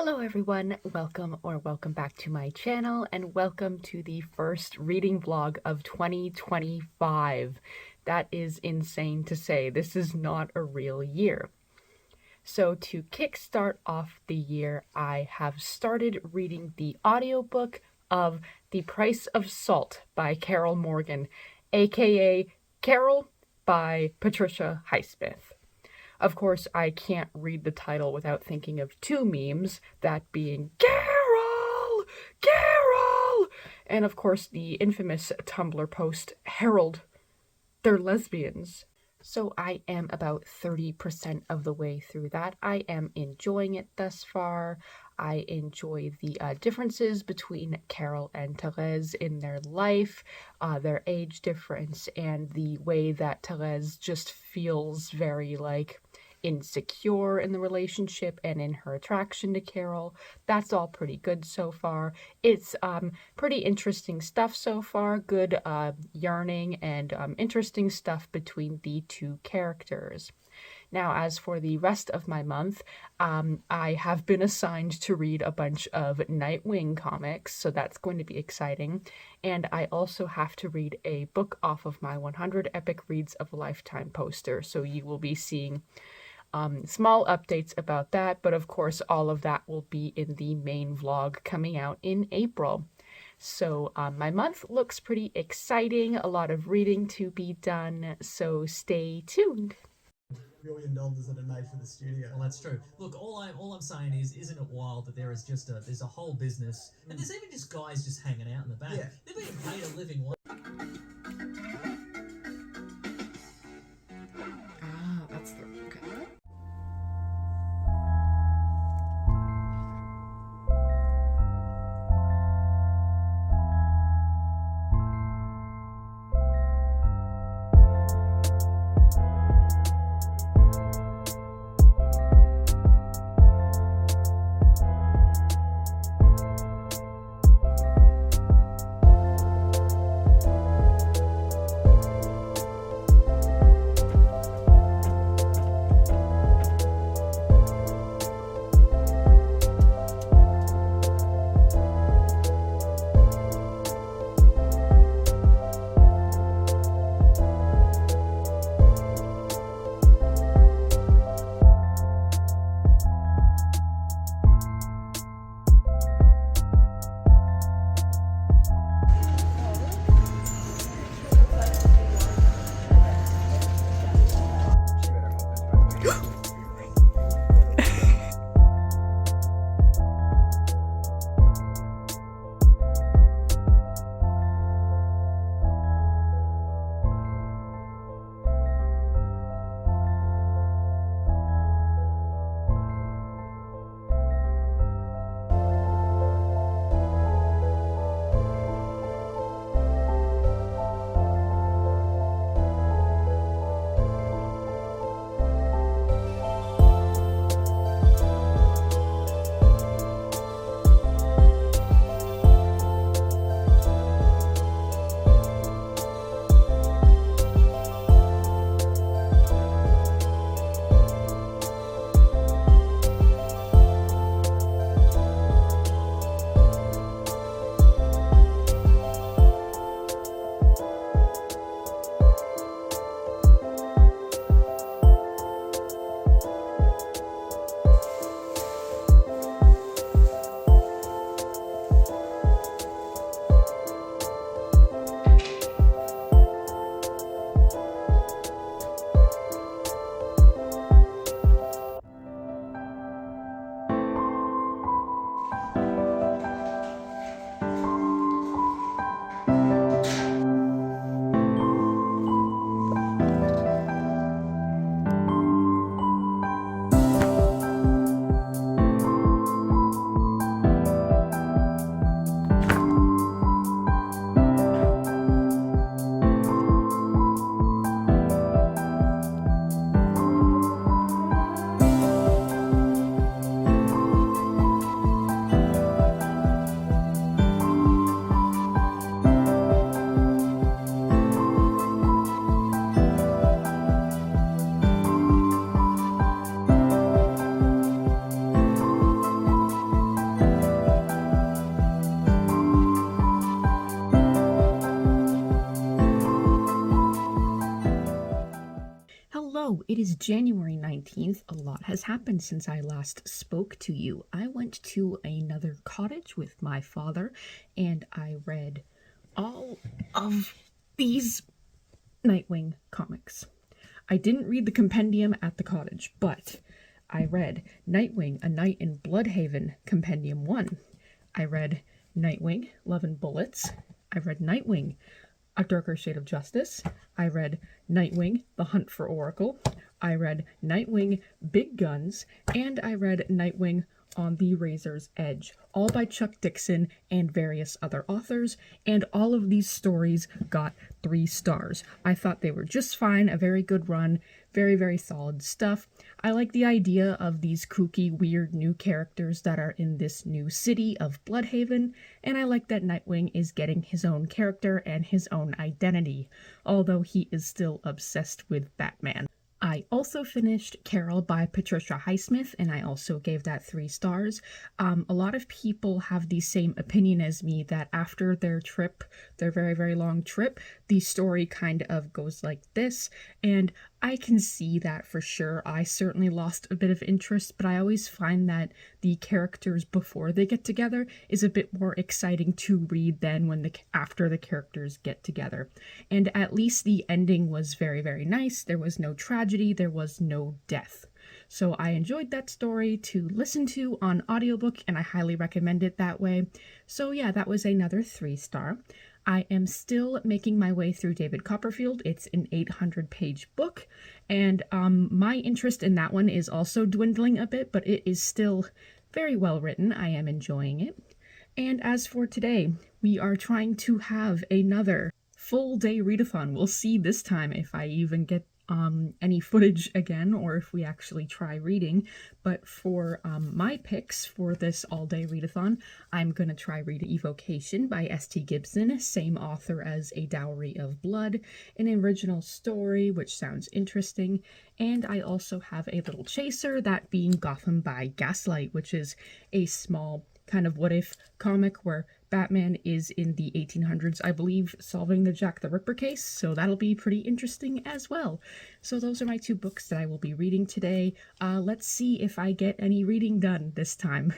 Hello everyone, welcome back to my channel and welcome to the first reading vlog of 2025. That is insane to say. This is not a real year. So to kickstart off the year, I have started reading the audiobook of The Price of Salt by Carol Morgan, aka Carol by Patricia Highsmith. Of course, I can't read the title without thinking of two memes, that being Carol! Carol! And of course the infamous Tumblr post, Harold, they're lesbians. So I am about 30% of the way through that. I am enjoying it thus far. I enjoy the differences between Carol and Therese in their life, their age difference, and the way that Therese just feels very insecure in the relationship and in her attraction to Carol. That's all pretty good so far. It's pretty interesting stuff so far. Good yearning and interesting stuff between the two characters. Now, as for the rest of my month, I have been assigned to read a bunch of Nightwing comics, so that's going to be exciting. And I also have to read a book off of my 100 Epic Reads of a Lifetime poster, so you will be seeing small updates about that, but of course all of that will be in the main vlog coming out in April. So my month looks pretty exciting, a lot of reading to be done, so stay tuned. $1 billion that are made for the studio. Well, that's true. Look, all I'm saying is, isn't it wild that there's a whole business, and there's even just guys just hanging out in the back. Yeah. They're being paid a living wage. That's the okay. It is January 19th. A lot has happened since I last spoke to you. I went to another cottage with my father and I read all of these Nightwing comics. I didn't read the Compendium at the cottage, but I read Nightwing, A Night in Blüdhaven, Compendium 1. I read Nightwing, Love and Bullets. I read Nightwing, A Darker Shade of Justice. I read Nightwing, The Hunt for Oracle. I read Nightwing, Big Guns. And I read Nightwing, On the Razor's Edge, all by Chuck Dixon and various other authors, and all of these stories got 3 stars. I thought they were just fine, a very good run, very, very solid stuff. I like the idea of these kooky, weird new characters that are in this new city of Blüdhaven, and I like that Nightwing is getting his own character and his own identity, although he is still obsessed with Batman. I also finished Carol by Patricia Highsmith, and I also gave that 3 stars. A lot of people have the same opinion as me that after their trip, their very, very long trip, the story kind of goes like this, and I can see that for sure. I certainly lost a bit of interest, but I always find that the characters before they get together is a bit more exciting to read than after the characters get together. And at least the ending was very, very nice. There was no tragedy, there was no death. So I enjoyed that story to listen to on audiobook, and I highly recommend it that way. So yeah, that was another 3-star. I am still making my way through David Copperfield. It's an 800-page book, and my interest in that one is also dwindling a bit, but it is still very well written. I am enjoying it. And as for today, we are trying to have another full-day readathon. We'll see this time if I even get any footage again, or if we actually try reading. But for my picks for this all-day readathon, I'm going to try read Evocation by S.T. Gibson, same author as A Dowry of Blood, an original story, which sounds interesting. And I also have a little chaser, that being Gotham by Gaslight, which is a small kind of what-if comic where Batman is in the 1800s, I believe, solving the Jack the Ripper case, so that'll be pretty interesting as well. So those are my 2 books that I will be reading today. Let's see if I get any reading done this time.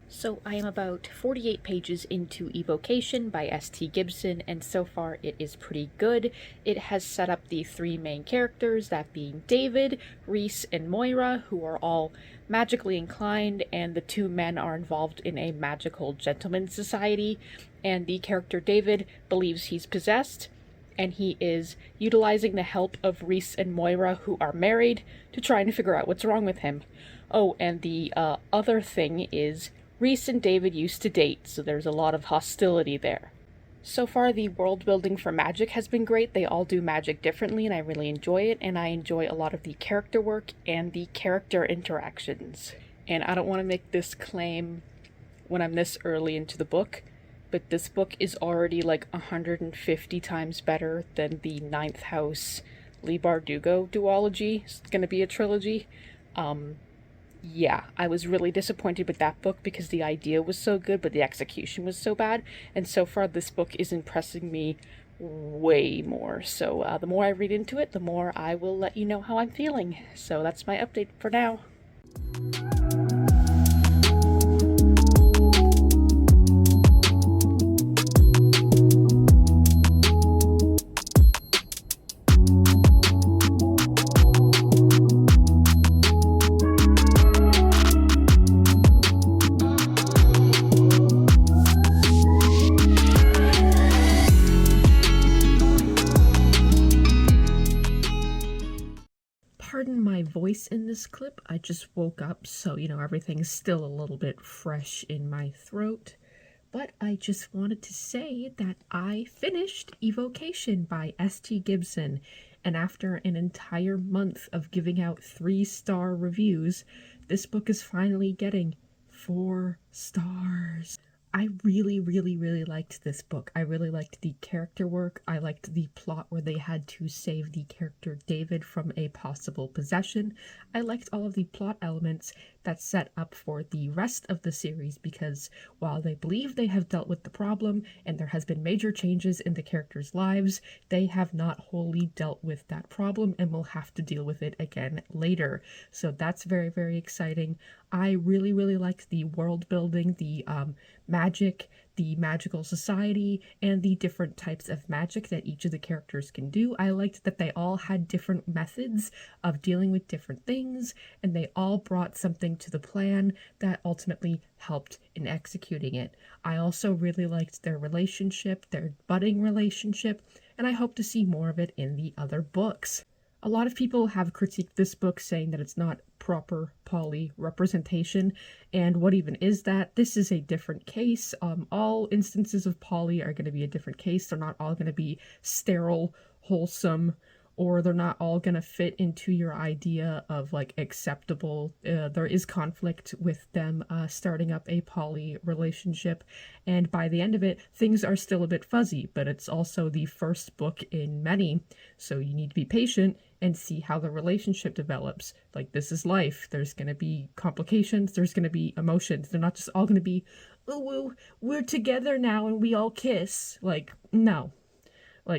So I am about 48 pages into Evocation by S.T. Gibson, and so far it is pretty good. It has set up the 3 main characters, that being David, Reese, and Moira, who are all magically inclined, and the 2 men are involved in a magical gentleman's society, and the character David believes he's possessed, and he is utilizing the help of Reese and Moira, who are married, to try and figure out what's wrong with him. Oh, and the other thing is Reese and David used to date, so there's a lot of hostility there. So far, the world building for magic has been great. They all do magic differently, and I really enjoy it, and I enjoy a lot of the character work and the character interactions. And I don't want to make this claim when I'm this early into the book, but this book is already like 150 times better than the Ninth House Leigh Bardugo duology. It's going to be a trilogy. Yeah, I was really disappointed with that book because the idea was so good, but the execution was so bad. And so far, this book is impressing me way more. So the more I read into it, the more I will let you know how I'm feeling. So that's my update for now. voice in this clip. I just woke up, so, everything's still a little bit fresh in my throat. But I just wanted to say that I finished Evocation by S.T Gibson, and after an entire month of giving out 3-star reviews, this book is finally getting 4 stars. I really, really, really liked this book. I really liked the character work. I liked the plot where they had to save the character David from a possible possession. I liked all of the plot elements that set up for the rest of the series, because while they believe they have dealt with the problem and there has been major changes in the characters' lives, they have not wholly dealt with that problem and will have to deal with it again later. So that's very, very exciting. I really, really liked the world building, the magic, the magical society, and the different types of magic that each of the characters can do. I liked that they all had different methods of dealing with different things, and they all brought something to the plan that ultimately helped in executing it. I also really liked their relationship, their budding relationship, and I hope to see more of it in the other books. A lot of people have critiqued this book, saying that it's not proper poly representation, and what even is that? This is a different case. All instances of poly are going to be a different case. They're not all going to be sterile, wholesome, or they're not all going to fit into your idea of acceptable. There is conflict with them starting up a poly relationship, and by the end of it, things are still a bit fuzzy, but it's also the first book in many, so you need to be patient and see how the relationship develops. This is life. There's going to be complications, there's going to be emotions. They're not just all going to be, oh, we're together now and we all kiss. No.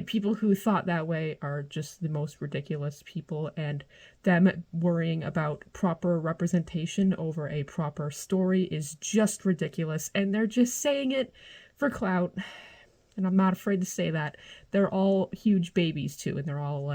People who thought that way are just the most ridiculous people, and them worrying about proper representation over a proper story is just ridiculous, and they're just saying it for clout. And I'm not afraid to say that. They're all huge babies too, and they're all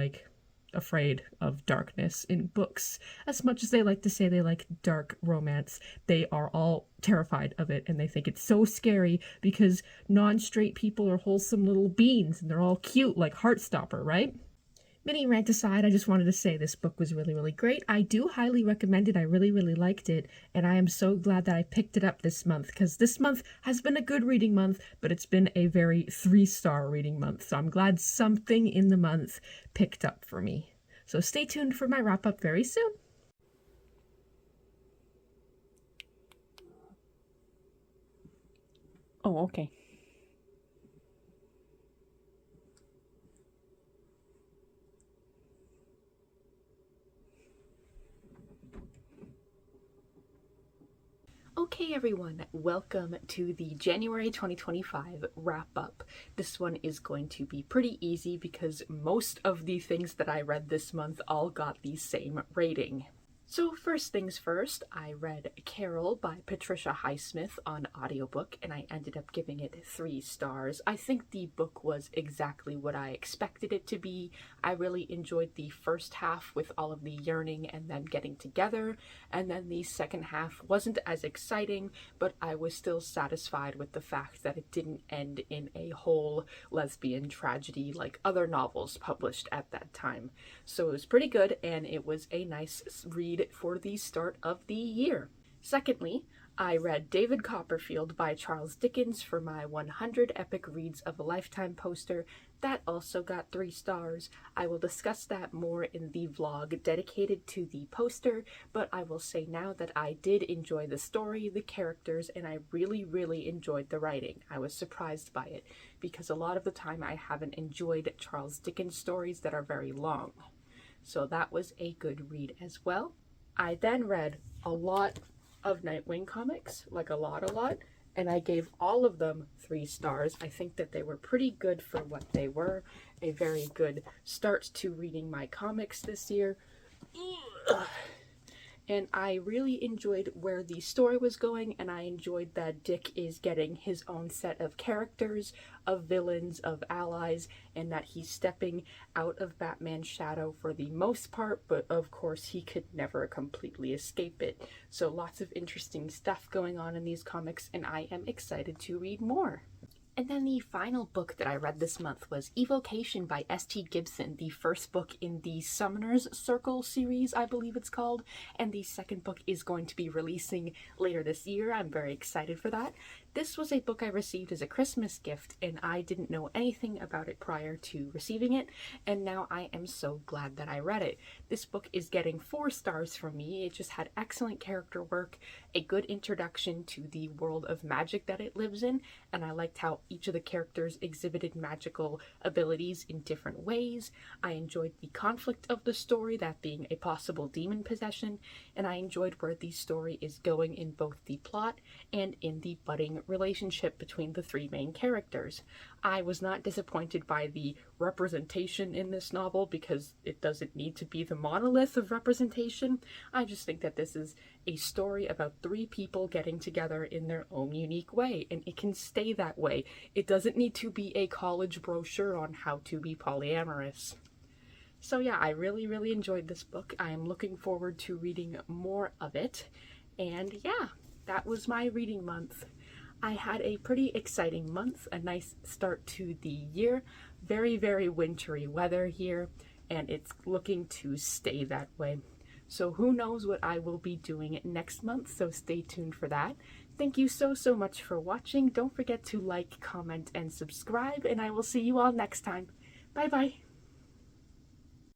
afraid of darkness in books. As much as they like to say they like dark romance, they are all terrified of it, and they think it's so scary because non-straight people are wholesome little beings and they're all cute like Heartstopper, right? Mini rant aside, I just wanted to say this book was really, really great. I do highly recommend it. I really, really liked it, and I am so glad that I picked it up this month, because this month has been a good reading month, but it's been a very 3-star reading month, so I'm glad something in the month picked up for me. So stay tuned for my wrap-up very soon. Oh, okay. Okay everyone, welcome to the January 2025 wrap-up. This one is going to be pretty easy because most of the things that I read this month all got the same rating. So first things first, I read Carol by Patricia Highsmith on audiobook, and I ended up giving it 3 stars. I think the book was exactly what I expected it to be. I really enjoyed the first half with all of the yearning and then getting together, and then the second half wasn't as exciting, but I was still satisfied with the fact that it didn't end in a whole lesbian tragedy like other novels published at that time. So it was pretty good, and it was a nice read for the start of the year. Secondly, I read David Copperfield by Charles Dickens for my 100 Epic Reads of a Lifetime poster. That also got 3 stars. I will discuss that more in the vlog dedicated to the poster, but I will say now that I did enjoy the story, the characters, and I really, really enjoyed the writing. I was surprised by it, because a lot of the time I haven't enjoyed Charles Dickens stories that are very long. So that was a good read as well. I then read a lot of Nightwing comics, a lot, and I gave all of them 3 stars. I think that they were pretty good for what they were. A very good start to reading my comics this year. And I really enjoyed where the story was going, and I enjoyed that Dick is getting his own set of characters, of villains, of allies, and that he's stepping out of Batman's shadow for the most part, but of course he could never completely escape it. So lots of interesting stuff going on in these comics, and I am excited to read more. And then the final book that I read this month was Evocation by S.T. Gibson, the first book in the Summoner's Circle series, I believe it's called, and the second book is going to be releasing later this year. I'm very excited for that. This was a book I received as a Christmas gift, and I didn't know anything about it prior to receiving it, and now I am so glad that I read it. This book is getting 4 stars from me. It just had excellent character work, a good introduction to the world of magic that it lives in, and I liked how each of the characters exhibited magical abilities in different ways. I enjoyed the conflict of the story, that being a possible demon possession, and I enjoyed where the story is going in both the plot and in the budding relationship between the 3 main characters. I was not disappointed by the representation in this novel because it doesn't need to be the monolith of representation. I just think that this is a story about 3 people getting together in their own unique way, and it can stay that way. It doesn't need to be a college brochure on how to be polyamorous. So yeah, I really enjoyed this book. I am looking forward to reading more of it. And yeah, that was my reading month. I had a pretty exciting month, a nice start to the year. Very wintry weather here, and it's looking to stay that way. So who knows what I will be doing next month, so stay tuned for that. Thank you so much for watching. Don't forget to like, comment, and subscribe, and I will see you all next time. Bye bye.